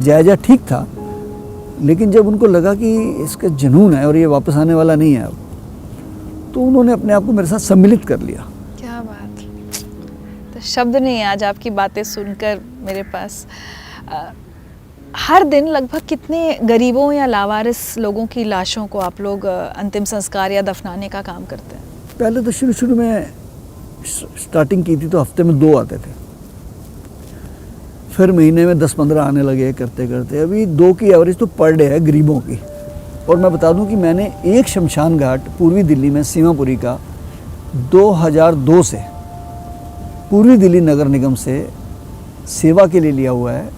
जायजा ठीक था, लेकिन जब उनको लगा कि इसका जुनून है और ये वापस आने वाला नहीं है अब, तो उन्होंने अपने आप को मेरे साथ सम्मिलित कर लिया। क्या बात, तो शब्द नहीं है आज आपकी बातें सुनकर मेरे पास। हर दिन लगभग कितने गरीबों या लावारिस लोगों की लाशों को आप लोग अंतिम संस्कार या दफनाने का काम करते हैं? पहले तो शुरू में स्टार्टिंग की थी तो हफ्ते में 2 आते थे, फिर महीने में 10-15 आने लगे करते करते। अभी 2 की एवरेज तो पर डे है गरीबों की। और मैं बता दूं कि मैंने एक शमशान घाट पूर्वी दिल्ली में सीमापुरी का 2002 से पूर्वी दिल्ली नगर निगम से सेवा के लिए लिया हुआ है,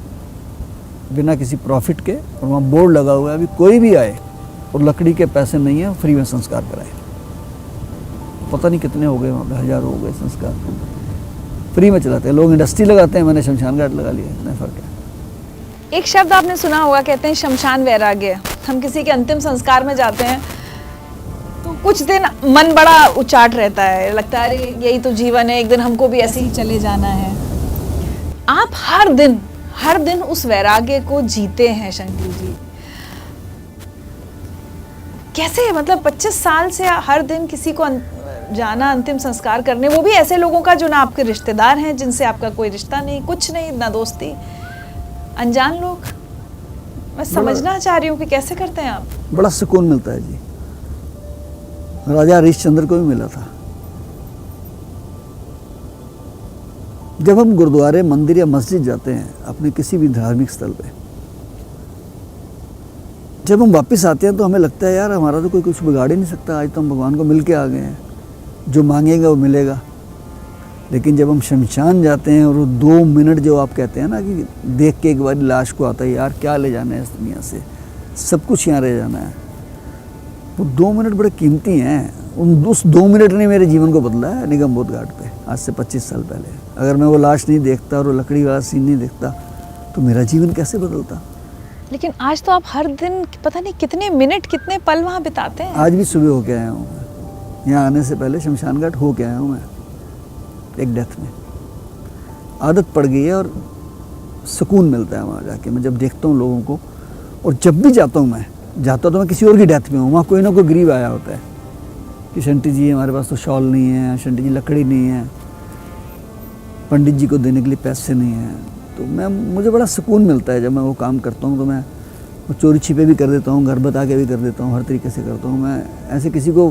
बिना किसी प्रॉफिट के। और वहाँ बोर्ड लगा हुआ है, अभी कोई भी आए और लकड़ी के पैसे नहीं है, फ्री में संस्कार कराए। पता नहीं कितने हो गए वहाँ पे, 1000 हो गए संस्कार फ्री में चलाते हैं। लोग इंडस्ट्री लगाते हैं, मैंने शमशान घाट लगा लिया, इतना फ़र्क है। एक शब्द आपने सुना होगा, कहते हैं शमशान वैराग्य। हम किसी के अंतिम संस्कार में जाते हैं तो कुछ दिन मन बड़ा उचाट रहता है, लगता है अरे यही तो जीवन है, एक दिन हमको भी ऐसे ही चले जाना है। आप हर दिन उस वैराग्य को जीते हैं शंकर जी, कैसे? मतलब 25 साल से हर दिन किसी को जाना, अंतिम संस्कार करने, वो भी ऐसे लोगों का जो ना आपके रिश्तेदार हैं, जिनसे आपका कोई रिश्ता नहीं, कुछ नहीं, ना दोस्ती, अनजान लोग। मैं समझना चाह रही हूँ कि कैसे करते हैं आप। बड़ा सुकून मिलता है जी। राजा हरिश्चंद्र को भी मिला था। जब हम गुरुद्वारे, मंदिर या मस्जिद जाते हैं, अपने किसी भी धार्मिक स्थल पे, जब हम वापस आते हैं तो हमें लगता है यार हमारा तो कोई कुछ बिगाड़ ही नहीं सकता, आज तो हम भगवान को मिल के आ गए हैं, जो मांगेगा वो मिलेगा। लेकिन जब हम शमशान जाते हैं और वो 2 मिनट जो आप कहते हैं ना कि देख के एक बार लाश को आता है, यार क्या ले जाना है इस दुनिया से, सब कुछ यहाँ रह जाना है, वो 2 मिनट बड़े कीमती हैं। उस 2 मिनट ने मेरे जीवन को बदला है निगम बोध घाट पे, आज से 25 साल पहले। अगर मैं वो लाश नहीं देखता और वो लकड़ी वाला सीन नहीं देखता तो मेरा जीवन कैसे बदलता। लेकिन आज तो आप हर दिन पता नहीं कितने मिनट, कितने पल वहाँ बिताते हैं। आज भी सुबह होके आया हूँ, यहाँ आने से पहले शमशान घाट होके आया हूँ मैं, एक डेथ में। आदत पड़ गई है और सुकून मिलता है वहाँ जाके। मैं जब देखता हूँ लोगों को, और जब भी जाता हूँ मैं किसी और की डेथ में हूँ, वहाँ कोई ना कोई गरीब आया होता है कि शंटी जी हमारे पास तो शॉल नहीं है, शंटी जी लकड़ी नहीं है, पंडित जी को देने के लिए पैसे नहीं हैं। तो मुझे बड़ा सुकून मिलता है जब मैं वो काम करता हूँ। तो मैं वो चोरी छिपे भी कर देता हूँ, घर बता के भी कर देता हूँ, हर तरीके से करता हूँ। मैं ऐसे किसी को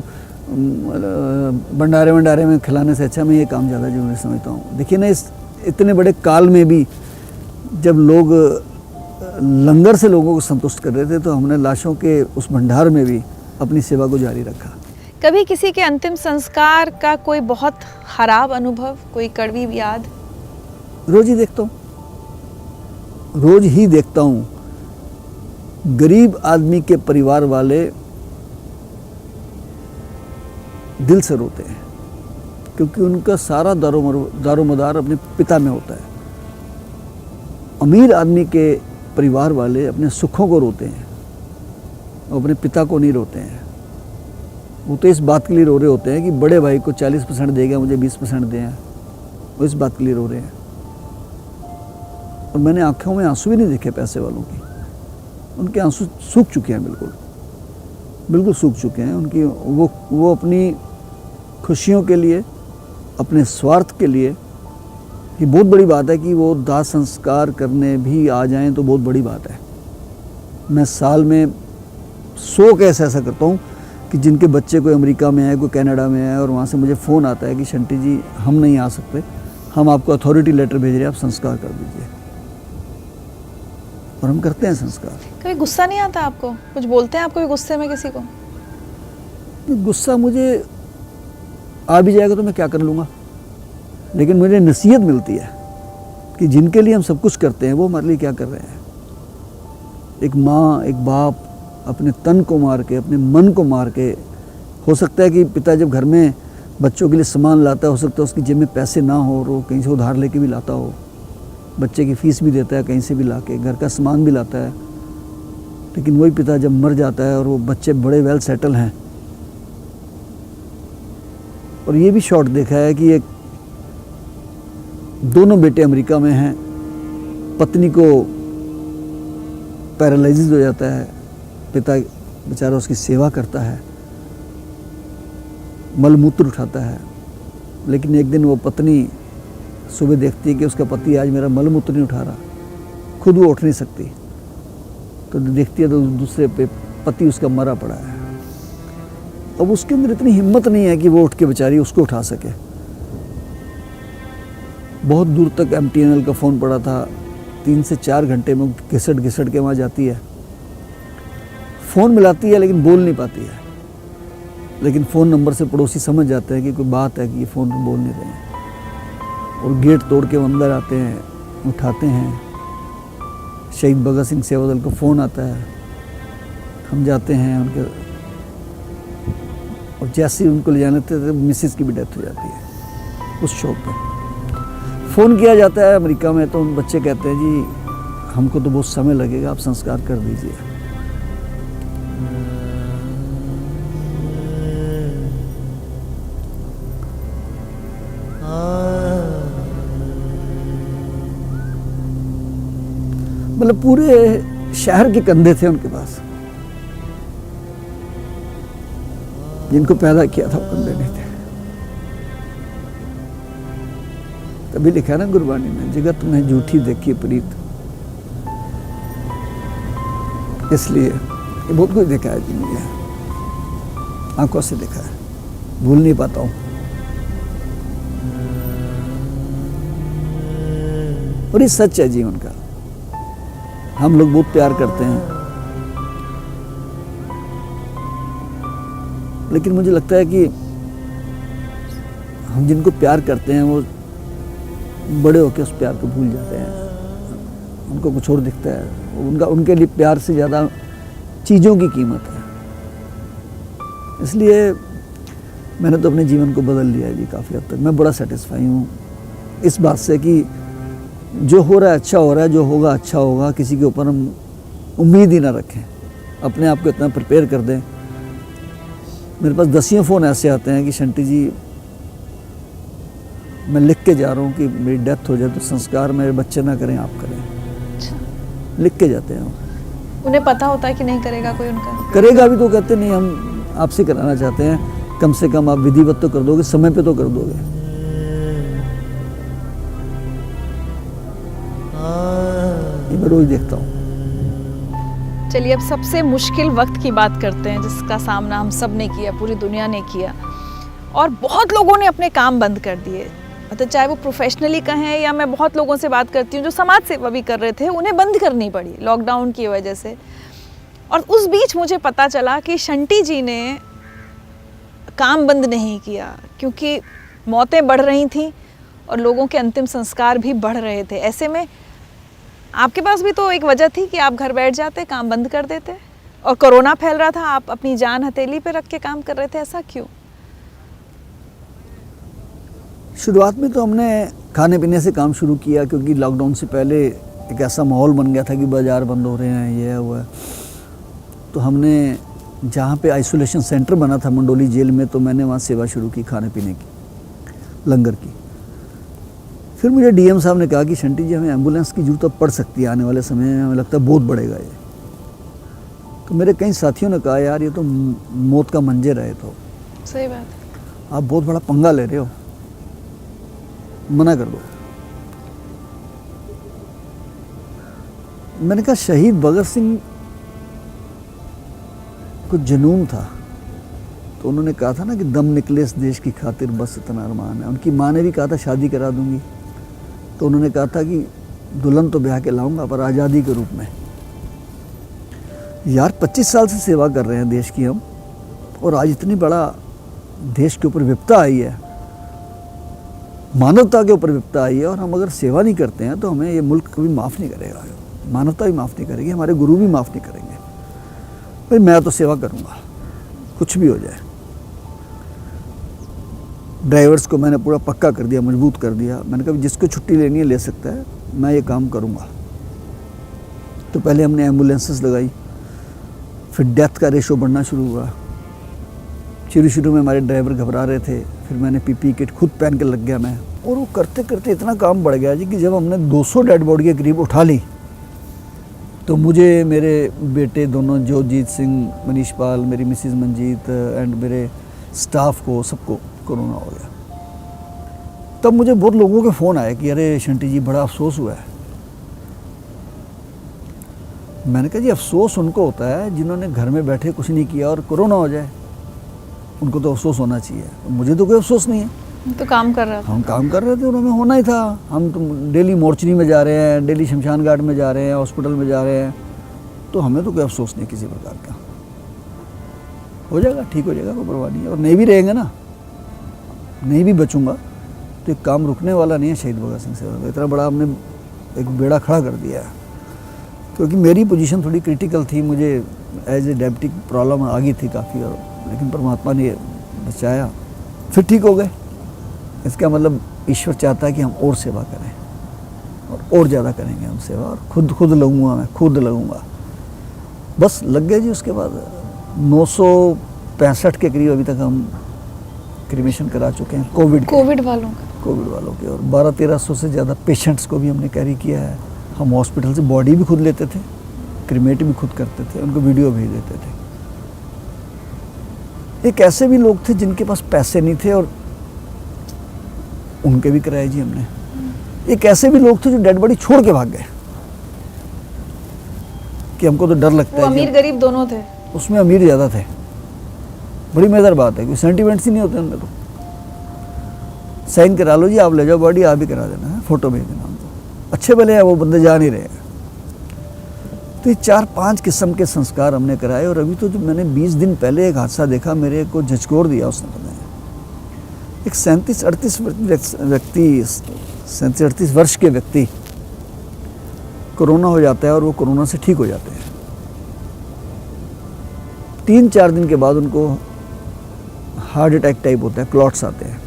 भंडारे में खिलाने से अच्छा मैं ये काम ज़्यादा जरूरी समझता हूँ। देखिए ना, इस इतने बड़े काल में भी जब लोग लंगर से लोगों को संतुष्ट कर रहे थे, तो हमने लाशों के उस भंडार में भी अपनी सेवा को जारी रखा। कभी किसी के अंतिम संस्कार का कोई बहुत खराब अनुभव, कोई कड़वी याद? रोज ही देखता हूँ गरीब आदमी के परिवार वाले दिल से रोते हैं, क्योंकि उनका सारा दारोमदार अपने पिता में होता है। अमीर आदमी के परिवार वाले अपने सुखों को रोते हैं, वो अपने पिता को नहीं रोते हैं। वो तो इस बात के लिए रो रहे होते हैं कि बड़े भाई को 40% देगा, मुझे 20% दें, वो इस बात के लिए रो रहे हैं। और मैंने आंखों में आंसू भी नहीं देखे पैसे वालों की, उनके आंसू सूख चुके हैं, बिल्कुल सूख चुके हैं। उनकी वो अपनी खुशियों के लिए, अपने स्वार्थ के लिए, ये बहुत बड़ी बात है कि वो दाह संस्कार करने भी आ जाएं तो बहुत बड़ी बात है। मैं साल में 100 केस ऐसा करता हूँ कि जिनके बच्चे कोई अमेरिका में है, कोई कनाडा में है, और वहाँ से मुझे फ़ोन आता है कि शंटी जी हम नहीं आ सकते, हम आपको अथॉरिटी लेटर भेज रहे हैं, आप संस्कार कर दीजिए। और हम करते हैं संस्कार। कभी गुस्सा नहीं आता आपको? कुछ बोलते हैं आप कभी गुस्से में किसी को? गुस्सा मुझे आ भी जाएगा तो मैं क्या कर लूँगा, लेकिन मुझे नसीहत मिलती है कि जिनके लिए हम सब कुछ करते हैं वो हमारे लिए क्या कर रहे हैं। एक माँ, एक बाप अपने तन को मार के, अपने मन को मार के, हो सकता है कि पिता जब घर में बच्चों के लिए सामान लाता है, हो सकता है उसकी जेब में पैसे ना हो और वो कहीं से उधार लेके भी लाता हो, बच्चे की फीस भी देता है कहीं से भी लाके, घर का सामान भी लाता है। लेकिन वही पिता जब मर जाता है और वो बच्चे बड़े वेल सेटल हैं, और ये भी शॉट देखा है कि एक दोनों बेटे अमेरिका में हैं, पत्नी को पैरालिसिस हो जाता है, पिता बेचारा उसकी सेवा करता है, मलमूत्र उठाता है, लेकिन एक दिन वो पत्नी सुबह देखती है कि उसका पति आज मेरा मलमूत्र नहीं उठा रहा, खुद वो उठ नहीं सकती, तो देखती है तो दूसरे पे पति उसका मरा पड़ा है। अब उसके अंदर इतनी हिम्मत नहीं है कि वो उठ के बेचारी उसको उठा सके। बहुत दूर तक MTNL का फ़ोन पड़ा था, 3 से 4 घंटे में घिसट घिसट के वहाँ जाती है, फ़ोन मिलाती है लेकिन बोल नहीं पाती है, लेकिन फ़ोन नंबर से पड़ोसी समझ जाते हैं कि कोई बात है कि ये फ़ोन बोल नहीं रहे हैं, और गेट तोड़ के वो अंदर आते हैं, उठाते हैं। शहीद भगत सिंह सेवा दल का फ़ोन आता है, हम जाते हैं उनके, और जैसे ही उनको ले जाने थे मिसिस की भी डेथ हो जाती है उस शौक पे। फ़ोन किया जाता है अमेरिका में, तो उन बच्चे कहते हैं जी हमको तो बहुत समय लगेगा, आप संस्कार कर दीजिए। मतलब पूरे शहर के कंधे थे उनके पास, जिनको पैदा किया था वो कंधे नहीं थे। तभी लिखा ना गुरबानी में, जगत में झूठी देखी प्रीत, इसलिए ये बहुत कुछ देखा है जी मुझे, आंखों से देखा है, भूल नहीं पाता हूँ। और ये सच है जीवन का, हम लोग बहुत प्यार करते हैं, लेकिन मुझे लगता है कि हम जिनको प्यार करते हैं वो बड़े होकर उस प्यार को भूल जाते हैं, उनको कुछ और दिखता है, उनके लिए प्यार से ज़्यादा चीज़ों की कीमत है। इसलिए मैंने तो अपने जीवन को बदल लिया है जी काफ़ी हद तक। मैं बड़ा सेटिस्फाई हूँ इस बात से कि जो हो रहा है अच्छा हो रहा है, जो होगा अच्छा होगा, किसी के ऊपर हम उम्मीद ही ना रखें, अपने आप को इतना प्रिपेयर कर दें। मेरे पास 10 फ़ोन ऐसे आते हैं कि शंटी जी मैं लिख के जा रहा हूँ कि मेरी डेथ हो जाए तो संस्कार मेरे बच्चे ना करें, आप करें। अच्छा। लिख के जाते हैं। उन्हें पता होता है कि नहीं करेगा कोई उनका? करेगा भी तो कहते नहीं, हम आपसे कराना चाहते हैं, कम से कम आप विधिवत तो कर दोगे, समय पे तो कर दोगे। ये मैं रोज देखता हूँ। चलिए अब सबसे मुश्किल वक्त की बात करते हैं, जिसका सामना हम सब ने किया, पूरी दुनिया ने किया, और बहुत लोगों ने अपने काम बंद कर दिए। मतलब चाहे वो प्रोफेशनली कहें या मैं बहुत लोगों से बात करती हूँ जो समाज सेवा भी कर रहे थे, उन्हें बंद करनी पड़ी लॉकडाउन की वजह से। और उस बीच मुझे पता चला कि शंटी जी ने काम बंद नहीं किया, क्योंकि मौतें बढ़ रही थीं और लोगों के अंतिम संस्कार भी बढ़ रहे थे। ऐसे में आपके पास भी तो एक वजह थी कि आप घर बैठ जाते, काम बंद कर देते, और कोरोना फैल रहा था, आप अपनी जान हथेली पे रख के काम कर रहे थे, ऐसा क्यों? शुरुआत में तो हमने खाने पीने से काम शुरू किया, क्योंकि लॉकडाउन से पहले एक ऐसा माहौल बन गया था कि बाज़ार बंद हो रहे हैं, ये हुआ है। तो हमने जहाँ पे आइसोलेशन सेंटर बना था मंडोली जेल में, तो मैंने वहाँ सेवा शुरू की खाने पीने की, लंगर की। फिर मुझे डीएम साहब ने कहा कि शंटी जी हमें एम्बुलेंस की जरूरत पड़ सकती है आने वाले समय में, हमें लगता है बहुत बढ़ेगा ये। तो मेरे कई साथियों ने कहा यार ये तो मौत का मंजर है, तो सही बात है, आप बहुत बड़ा पंगा ले रहे हो, मना कर दो। मैंने कहा शहीद भगत सिंह को जुनून था, तो उन्होंने कहा था ना कि दम निकले इस देश की खातिर बस इतना अरमान है। उनकी माँ ने भी कहा था शादी करा दूंगी, तो उन्होंने कहा था कि दुल्हन तो ब्याह के लाऊंगा पर आज़ादी के रूप में। यार 25 साल से सेवा कर रहे हैं देश की हम, और आज इतनी बड़ा देश के ऊपर विपदा आई है, मानवता के ऊपर विपदा आई है, और हम अगर सेवा नहीं करते हैं तो हमें ये मुल्क कभी माफ़ नहीं करेगा, मानवता भी माफ़ नहीं करेगी, हमारे गुरु भी माफ़ नहीं करेंगे। भाई मैं तो सेवा करूँगा कुछ भी हो जाए। ड्राइवर्स को मैंने पूरा पक्का कर दिया, मजबूत कर दिया। मैंने कहा जिसको छुट्टी लेनी है ले सकता है, मैं ये काम करूँगा। तो पहले हमने एम्बुलेंसेस लगाई, फिर डेथ का रेशो बढ़ना शुरू हुआ। शुरू में हमारे ड्राइवर घबरा रहे थे, फिर मैंने पीपी किट खुद पहन के लग गया मैं, और वो करते करते इतना काम बढ़ गया जी कि जब हमने 200 डेड बॉडी के करीब उठा ली, तो तो मुझे मेरे बेटे दोनों जोजीत सिंह, मनीष पाल, मेरी मिसिज़ मंजीत एंड मेरे स्टाफ को सबको कोरोना हो गया। तब मुझे बहुत लोगों के फ़ोन आए कि अरे शंटी जी बड़ा अफसोस हुआ है। मैंने कहा जी अफसोस उनको होता है जिन्होंने घर में बैठे कुछ नहीं किया और कोरोना हो जाए, उनको तो अफसोस होना चाहिए। मुझे तो कोई अफसोस नहीं है, तो काम कर रहा था। हम काम कर रहे थे और हमें होना ही था। हम तो डेली मोर्चरी में जा रहे हैं, डेली शमशान घाट में जा रहे हैं, हॉस्पिटल में जा रहे हैं, तो हमें तो कोई अफसोस नहीं किसी प्रकार का। हो जाएगा, ठीक हो जाएगा, कोई परवाह नहीं है। और नहीं भी रहेंगे ना, नहीं भी बचूंगा तो एक काम रुकने वाला नहीं है शहीद भगत सिंह से। इतना बड़ा हमने एक बेड़ा खड़ा कर दिया है, क्योंकि मेरी पोजीशन थोड़ी क्रिटिकल थी, मुझे एज ए डायबिटिक प्रॉब्लम आ गई थी काफ़ी, और लेकिन परमात्मा ने बचाया, फिर ठीक हो गए। इसका मतलब ईश्वर चाहता है कि हम और सेवा करें और ज़्यादा करेंगे हम सेवा, और खुद लगूंगा, मैं खुद लगूंगा। बस लग गए जी। उसके बाद 965 के करीब अभी तक हम क्रीमेशन करा चुके हैं कोविड वालों के, और 1200-1300 से ज़्यादा पेशेंट्स को भी हमने कैरी किया है। हम हॉस्पिटल से बॉडी भी खुद लेते थे, क्रीमेट भी खुद करते थे, उनको वीडियो भेज देते थे। एक ऐसे भी लोग थे जिनके पास पैसे नहीं थे और उनके भी कराए जी हमने। एक ऐसे भी लोग थे जो डेड बॉडी छोड़ के भाग गए कि हमको तो डर लगता वो है। अमीर गरीब दोनों थे, उसमें अमीर ज़्यादा थे। बड़ी मज़ेदार बात है, कोई सेंटिमेंट्स ही नहीं होते उनमें। तो साइन करा लो जी, आप ले जाओ बॉडी, आप ही करा देना है, फ़ोटो भेज देना हमको। अच्छे भले हैं वो बंदे, जा नहीं रहे हैं। तो ये 4-5 किस्म के संस्कार हमने कराए। और अभी तो जो मैंने 20 दिन पहले एक हादसा देखा, मेरे को झचकोर दिया उसने। पता है, एक 37-38 वर्ष के व्यक्ति कोरोना हो जाता है और वो कोरोना से ठीक हो जाते हैं। 3-4 दिन के बाद उनको हार्ट अटैक टाइप होता है, क्लॉट्स आते हैं,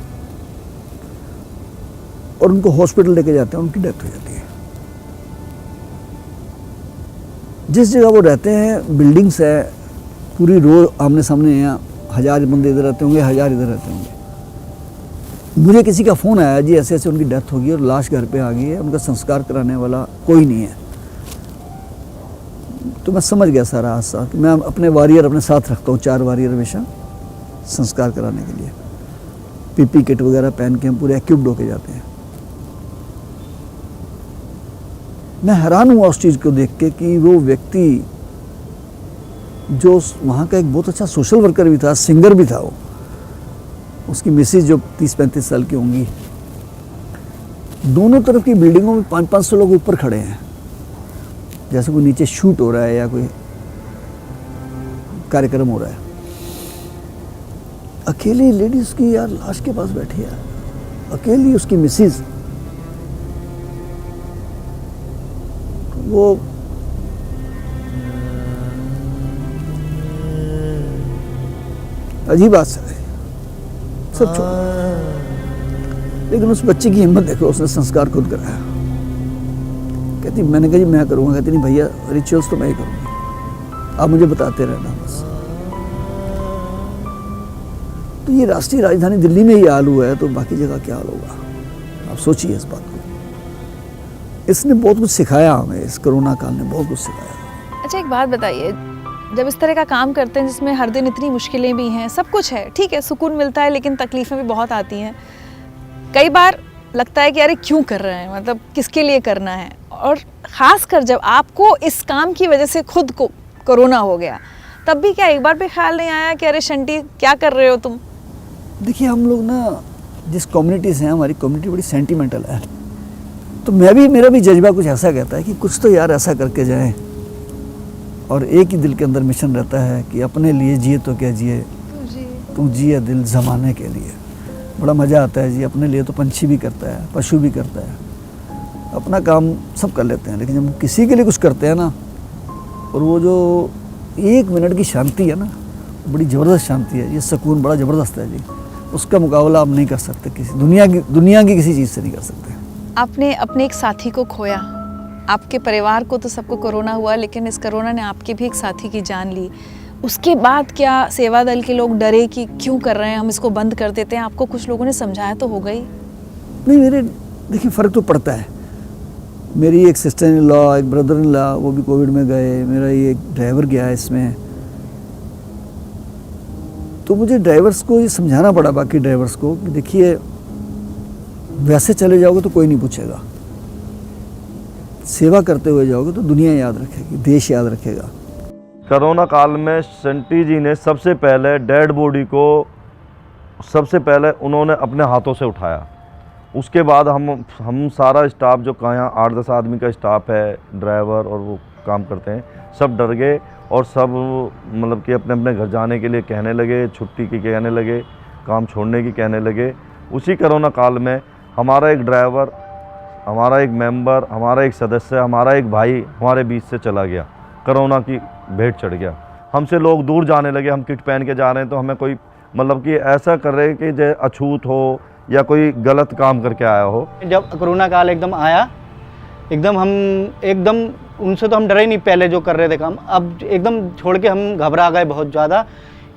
और उनको हॉस्पिटल लेके जाते हैं, उनकी डेथ हो जाती है। जिस जगह वो रहते हैं बिल्डिंग्स है, पूरी रो आमने सामने हैं, 1000 बंदे इधर रहते होंगे, 1000 इधर रहते होंगे। मुझे किसी का फ़ोन आया जी ऐसे ऐसे उनकी डेथ होगी और लाश घर पे आ गई है, उनका संस्कार कराने वाला कोई नहीं है। तो मैं समझ गया सारा हादसा कि मैं अपने वॉरियर अपने साथ रखता हूँ, 4 वॉरियर हमेशा संस्कार कराने के लिए। पीपी किट वगैरह पहन के हम पूरे एक्यूप्ड होके जाते हैं। मैं हैरान हुआ उस चीज़ को देख के कि वो व्यक्ति जो वहाँ का एक बहुत अच्छा सोशल वर्कर भी था, सिंगर भी था, वो उसकी मिसेज जो 30-35 साल की होंगी, दोनों तरफ की बिल्डिंगों में 500-500 लोग ऊपर खड़े हैं, जैसे कोई नीचे शूट हो रहा है या कोई कार्यक्रम हो रहा है। अकेली लेडी उसकी यार लाश के पास बैठी है, अकेली उसकी मिसेज। वो अजीब बात है, सब छोड़। लेकिन उस बच्ची की हिम्मत देखो, उसने संस्कार खुद कराया। कहती मैंने कहा जी मैं करूँगा। कहती नहीं भैया, रिचुअल्स तो मैं ही करूँगी, आप मुझे बताते रहना बस। तो ये राष्ट्रीय राजधानी दिल्ली में ही हाल हुआ है, तो बाकी जगह क्या हाल होगा, आप सोचिए इस बात को। इसने बहुत कुछ सिखाया हमें, इस कोरोना काल ने बहुत कुछ सिखाया। अच्छा एक बात बताइए, जब इस तरह का काम करते हैं जिसमें हर दिन इतनी मुश्किलें भी हैं, सब कुछ है, ठीक है, सुकून मिलता है, लेकिन तकलीफ़ें भी बहुत आती हैं। कई बार लगता है कि अरे क्यों कर रहे हैं, मतलब किसके लिए करना है। और ख़ासकर जब आपको इस काम की वजह से खुद को कोरोना हो गया, तब भी क्या एक बार भी ख्याल नहीं आया कि अरे शंटी क्या कर रहे हो तुम? देखिए हम लोग ना जिस कम्युनिटी से हैं, हमारी कम्युनिटी बड़ी सेंटिमेंटल है, तो मेरा भी जज्बा कुछ ऐसा कहता है कि कुछ तो यार ऐसा करके जाएं। और एक ही दिल के अंदर मिशन रहता है कि अपने लिए जिए तो क्या जिए, तू जिए दिल ज़माने के लिए। बड़ा मज़ा आता है जी, अपने लिए तो पंछी भी करता है, पशु भी करता है, अपना काम सब कर लेते हैं, लेकिन जब किसी के लिए कुछ करते हैं ना, और वो जो 1 मिनट की शांति है ना, बड़ी ज़बरदस्त शांति है, ये सुकून बड़ा ज़बरदस्त है जी। उसका मुकाबला आप नहीं कर सकते, किसी दुनिया की किसी चीज़ से नहीं कर सकते। आपने अपने एक साथी को खोया, आपके परिवार को तो सबको कोरोना हुआ, लेकिन इस कोरोना ने आपके भी एक साथी की जान ली। उसके बाद क्या सेवा दल के लोग डरे कि क्यों कर रहे हैं, हम इसको बंद कर देते हैं? आपको कुछ लोगों ने समझाया तो होगा ही? नहीं, मेरे देखिए फ़र्क तो पड़ता है। मेरी एक सिस्टर इन लॉ, एक ब्रदर इन लॉ, वो भी कोविड में गए, मेरा ये एक ड्राइवर गया है इसमें। तो मुझे ड्राइवर्स को ये समझाना पड़ा, बाकी ड्राइवर्स को, कि देखिए वैसे चले जाओगे तो कोई नहीं पूछेगा, सेवा करते हुए जाओगे तो दुनिया याद रखेगी, देश याद रखेगा। कोरोना काल में शंटी जी ने सबसे पहले डेड बॉडी को सबसे पहले उन्होंने अपने हाथों से उठाया। उसके बाद हम सारा स्टाफ जो यहाँ 8-10 आदमी का स्टाफ है, ड्राइवर और वो काम करते हैं, सब डर गए और सब मतलब कि अपने अपने घर जाने के लिए कहने लगे, छुट्टी की कहने लगे, काम छोड़ने की कहने लगे। उसी कोरोना काल में हमारा एक ड्राइवर, हमारा एक मेंबर, हमारा एक सदस्य, हमारा एक भाई हमारे बीच से चला गया, कोरोना की भेंट चढ़ गया। हमसे लोग दूर जाने लगे, हम किट पहन के जा रहे हैं तो हमें कोई मतलब कि ऐसा कर रहे कि जो अछूत हो या कोई गलत काम करके आया हो। जब कोरोना काल एकदम आया, एकदम हम उनसे तो हम डरे ही नहीं पहले जो कर रहे थे काम, अब एकदम छोड़ के हम घबरा गए बहुत ज़्यादा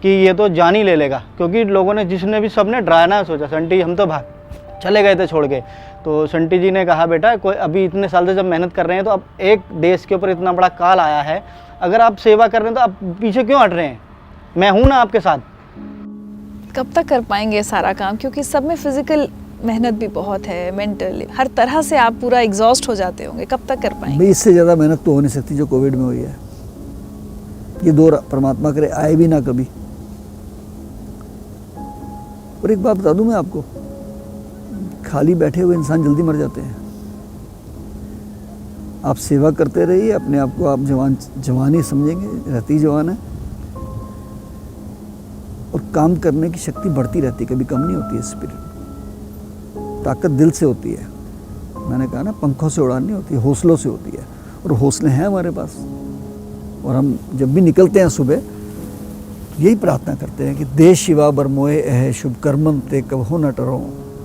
कि ये तो जान ही ले लेगा, क्योंकि लोगों ने जिसने भी सबने डराना सोचा। संटी हम तो भाग चले गए थे छोड़ के, तो संटी जी ने कहा बेटा कोई अभी इतने साल से जब मेहनत कर रहे हैं तो अब एक देश के ऊपर इतना बड़ा काल आया है, अगर आप सेवा कर रहे हैं तो आप पीछे क्यों हट रहे हैं, मैं हूँ ना आपके साथ। कब तक कर पाएंगे सारा काम, क्योंकि सब में फिजिकल मेहनत भी बहुत है, मेंटल, हर तरह से आप पूरा एग्जॉस्ट हो जाते होंगे, कब तक कर पाएंगे? भाई इससे ज़्यादा मेहनत तो हो नहीं सकती जो कोविड में हुई है। ये दौर परमात्मा करे आए भी ना कभी। और एक बात बता दूं मैं आपको, खाली बैठे हुए इंसान जल्दी मर जाते हैं। आप सेवा करते रहिए, अपने आप को आप जवान ही समझेंगे, रहती जवान है, और काम करने की शक्ति बढ़ती रहती है, कभी कम नहीं होती है। स्पिरिट, ताकत दिल से होती है। मैंने कहा ना, पंखों से उड़ान नहीं होती, हौसलों से होती है, और हौसले हैं हमारे पास। और हम जब भी निकलते हैं सुबह यही प्रार्थना करते हैं कि देश शिवा बरमोए है शुभ कर्मन ते कबहो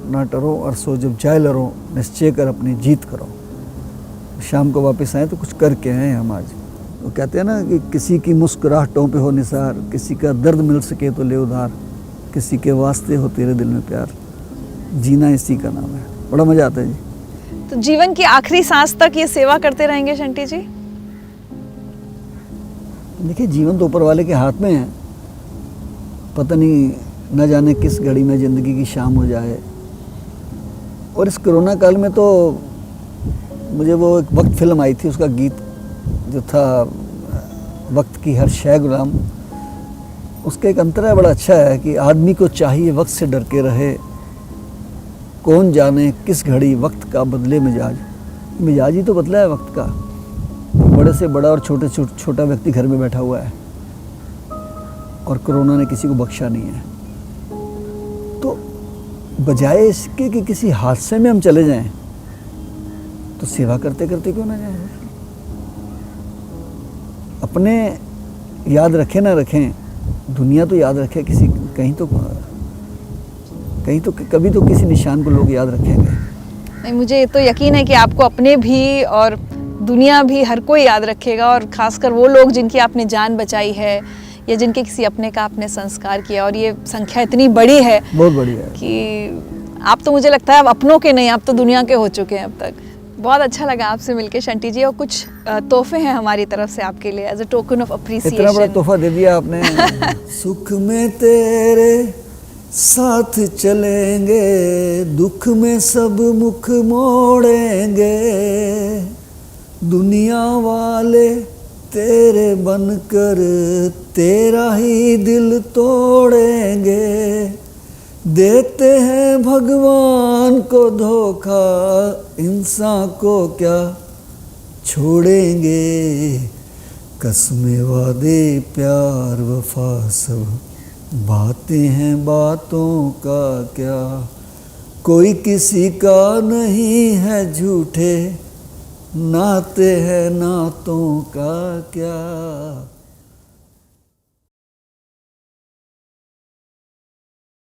न टरो और सो जब जाए लरो, निश्चय कर अपनी जीत करो। शाम को वापस आए तो कुछ करके आए हम आज। वो कहते हैं ना कि किसी की मुस्कुराहटों पे हो निसार, किसी का दर्द मिल सके तो ले उधार, किसी के वास्ते हो तेरे दिल में प्यार, जीना इसी का नाम है। बड़ा मजा आता है जी। तो जीवन की आखिरी सांस तक ये सेवा करते रहेंगे शंटी जी? देखिए, जीवन तो ऊपर वाले के हाथ में है, पता नहीं न जाने किस घड़ी में ज़िंदगी की शाम हो जाए। और इस कोरोना काल में तो मुझे वो एक वक्त फिल्म आई थी, उसका गीत जो था, वक्त की हर शय गुलाम, उसका एक अंतरा बड़ा अच्छा है कि आदमी को चाहिए वक्त से डर के रहे, कौन जाने किस घड़ी वक्त का बदले मिजाज। मिजाज ही तो बदला है वक्त का। बड़े से बड़ा और छोटे से छोटा व्यक्ति घर में बैठा हुआ है, और कोरोना ने किसी को बख्शा नहीं है। तो बजाय इसके कि किसी हादसे में हम चले जाएं, तो सेवा करते करते क्यों ना जाएं। अपने याद रखें ना रखें, दुनिया तो याद रखे, किसी कहीं तो कभी तो किसी निशान को लोग याद रखेंगे। नहीं, मुझे ये तो यकीन है कि आपको अपने भी और दुनिया भी हर कोई याद रखेगा, और खासकर वो लोग जिनकी आपने जान बचाई है या जिनके किसी अपने का आपने संस्कार किया। और ये संख्या इतनी बड़ी है, बहुत बड़ी है, कि आप तो मुझे लगता है अब अपनों के नहीं, आप तो दुनिया के हो चुके हैं अब तक। बहुत अच्छा लगा आपसे मिलके शंटी जी, और कुछ तोहफे हैं हमारी तरफ से आपके लिए as a token of appreciation. इतना बड़ा तोहफा दे दिया आपने। सुख में तेरे साथ चलेंगे, दुख में सब मुख मोड़ेंगे, दुनिया वाले तेरे बनकर तेरा ही दिल तोड़ेंगे, देते हैं भगवान को धोखा, इंसान को क्या छोड़ेंगे, कसमें वादे प्यार वफा सब बातें हैं बातों का क्या, कोई किसी का नहीं है झूठे, नाते हैं नातों का क्या।